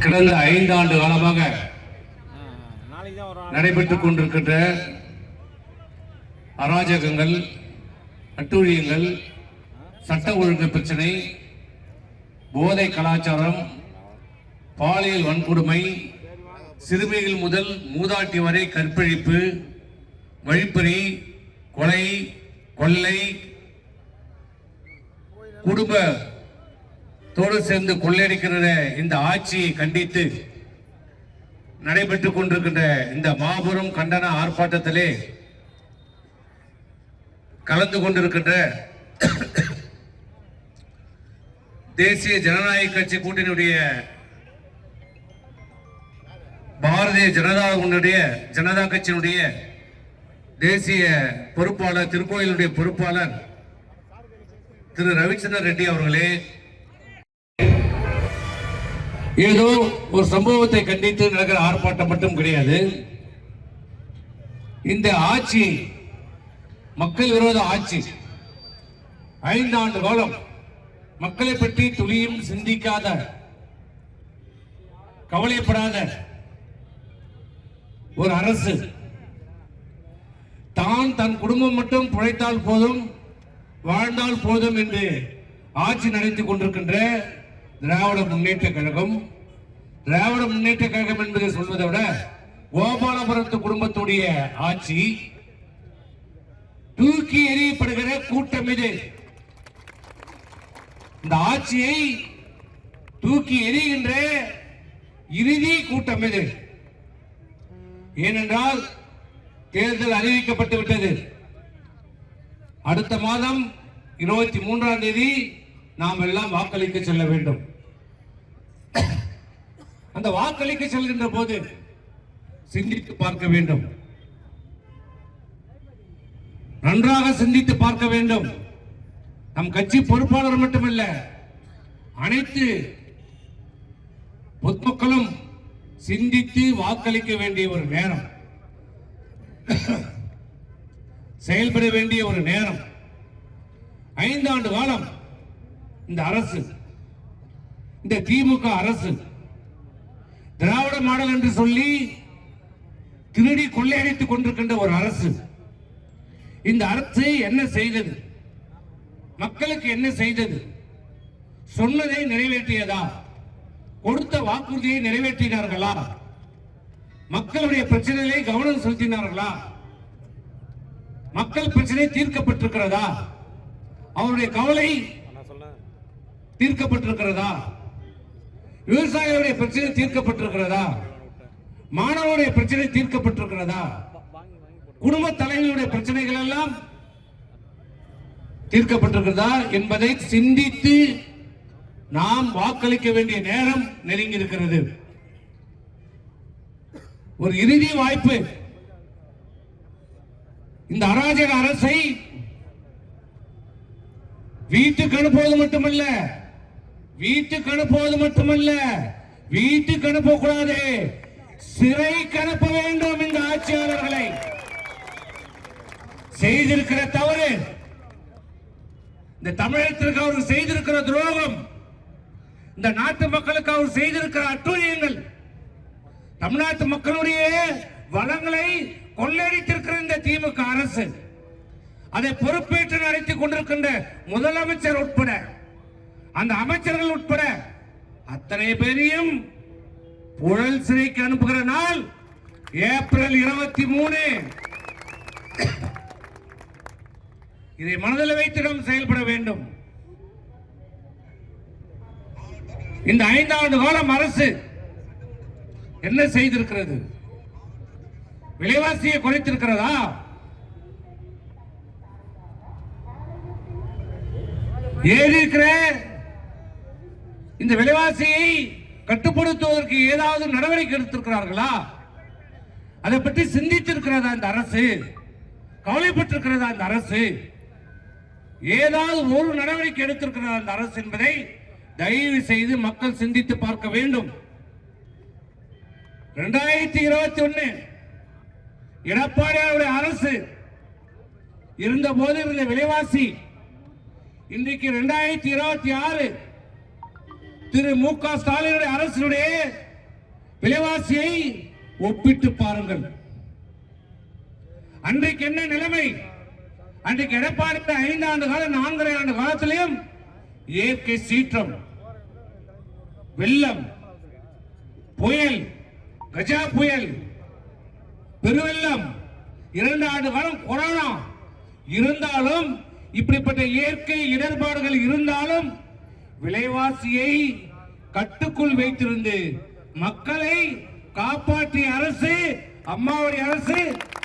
கடந்த 5 ஆண்டு காலமாக நடைபெற்றுக் கொண்டிருக்கின்ற அராஜகங்கள், அட்டூழியங்கள், சட்ட ஒழுங்கு பிரச்சனை, போதை கலாச்சாரம், பாலியல் வன்கொடுமை, சிறுமிகள் முதல் மூதாட்டி வரை கற்பழிப்பு, வழிப்பறி, கொலை, கொள்ளை, குடும்பத்தோடு சேர்ந்து கொள்ளையடிக்கிற இந்த ஆட்சியை கண்டித்து நடைபெற்றுக் கொண்டிருக்கின்ற இந்த மாபெரும் கண்டன ஆர்ப்பாட்டத்திலே கலந்து கொண்டிருக்கின்ற தேசிய ஜனநாயக கட்சி கூட்டணியுடைய பாரதிய ஜனதா கட்சியினுடைய தேசிய பொறுப்பாளர், திருக்கோயிலுடைய பொறுப்பாளர் திரு ரவிச்சந்திரன் ரெட்டி அவர்களே, ஏதோ ஒரு சம்பவத்தை கண்டித்து நடக்கிற ஆர்ப்பாட்டம் மட்டும் கிடையாது. இந்த ஆட்சி மக்கள் விரோத ஆட்சி. 5 ஆண்டு காலம் மக்களை பற்றி துளியும் சிந்திக்காத, கவலைப்படாத ஒரு அரசு, தன் குடும்பம் மட்டும் பிழைத்தால் போதும், வாழ்ந்தால் போதும் என்று ஆட்சி நடத்திக் கொண்டிருக்கின்ற திராவிட முன்னேற்ற கழகம். திராவிட முன்னேற்ற கழகம் என்பதை சொல்வதை விட கோபாலபுரத்து குடும்பத்துடைய ஆட்சி. தூக்கி எறியப்படுகிற கூட்டம் இது. இந்த ஆட்சியை தூக்கி எறிகின்ற இறுதி கூட்டம் இது. ஏனென்றால் தேர்தல் அறிவிக்கப்பட்டு விட்டது. அடுத்த மாதம் 23ஆம் தேதி நாம் எல்லாம் வாக்களிக்க செல்ல வேண்டும். அந்த வாக்களிக்க செல்கின்ற போது சிந்தித்து பார்க்க வேண்டும், நன்றாக சிந்தித்து பார்க்க வேண்டும். நம் கட்சி பொறுப்பாளர் மட்டுமல்ல, அனைத்து பொதுமக்களும் சிந்தித்து வாக்களிக்க வேண்டிய ஒரு நேரம், செயல்பட வேண்டிய ஒரு நேரம். 5 ஆண்டு காலம் இந்த அரசு, இந்த திமுக அரசு திராவிட மாடல் என்று சொல்லி திருடி கொள்ளையடித்துக் கொண்டிருக்கின்ற ஒரு அரசு. இந்த அரசு என்ன செய்தது? மக்களுக்கு என்ன செய்தது? சொன்னதை நிறைவேற்றியதா? கொடுத்த வாக்குறுதியை நிறைவேற்றினார்களா? மக்களுடைய பிரச்சனைகளை கவனம் செலுத்தினார்களா? மக்கள் பிரச்சனை தீர்க்கப்பட்டிருக்கிறதா? அவருடைய கவலை தீர்க்கப்பட்டிருக்கிறதா? விவசாயிகளுடைய பிரச்சனை தீர்க்கப்பட்டிருக்கிறதா? மாணவருடைய பிரச்சனை தீர்க்கப்பட்டிருக்கிறதா? குடும்ப தலைவர்களுடைய பிரச்சனைகள் எல்லாம் தீர்க்கப்பட்டிருக்கிறதா என்பதை சிந்தித்து நாம் வாக்களிக்க வேண்டிய நேரம் நெருங்கி இருக்கிறது. ஒரு இறுதி வாய்ப்பு. இந்த அராஜக அரசை வீட்டுக்கு அனுப்புவது மட்டுமல்ல, வீட்டுக்கு அனுப்பக்கூடாது, சிறைக்கு அனுப்ப வேண்டும். இந்த ஆட்சியாளர்களை செய்திருக்கிற தவறு, இந்த தமிழகத்திற்கு அவர் செய்திருக்கிற துரோகம், இந்த நாட்டு மக்களுக்கு அவர் செய்திருக்கிற அட்டூழியங்கள், தமிழ்நாட்டு மக்களுடைய வளங்களை கொள்ளையடித்திருக்கிற இந்த திமுக அரசு, அதை பொறுப்பேற்று நடத்திக் கொண்டிருக்கின்ற முதலமைச்சர் உட்பட, அந்த அமைச்சர்கள் உட்பட அத்தனை பேரையும் புழல் சிறைக்கு அனுப்புகிற நாள் ஏப்ரல் 23. இதை மனதில் வைத்து நாம் செயல்பட வேண்டும். இந்த 5 ஆண்டு காலம் அரசு என்ன செய்திருக்கிறது? விலைவாசியை குறைத்திருக்கிறதா? ஏறி இருக்கிற இந்த விலைவாசியை கட்டுப்படுத்துவதற்கு ஏதாவது நடவடிக்கை எடுத்திருக்கிறார்களா? அதை பற்றி சிந்தித்திருக்கிறதா இந்த அரசு? கவலைப்பட்டிருக்கிறதா இந்த அரசு? ஏதாவது ஒரு நடவடிக்கை எடுத்திருக்கிறதா இந்த அரசு என்பதை தயவு செய்து மக்கள் சிந்தித்து பார்க்க வேண்டும். 2021 எடப்பாடியாருடைய அரசு இருந்த போது இருந்த விலைவாசி இன்றைக்கு 2026 திரு மு க ஸ்டாலினுடைய அரசுடைய விலைவாசியை ஒப்பிட்டு பாருங்கள். அன்றைக்கு என்ன நிலைமை? அன்றைக்கு எடப்பாடி 5 ஆண்டு காலம் 4.5 ஆண்டு காலத்திலையும் இயற்கை சீற்றம், வெள்ளம், புயல், கஜா புயல், பெருவெள்ளம், 2 ஆண்டு காலம் கொரோனா இருந்தாலும், இப்படிப்பட்ட இயற்கை இடர்பாடுகள் இருந்தாலும் விலைவாசியை கட்டுக்குள் வைத்திருந்து மக்களை காப்பாற்றிய அரசு அம்மாவுடைய அரசு,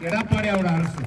எடப்பாடியோட அரசு.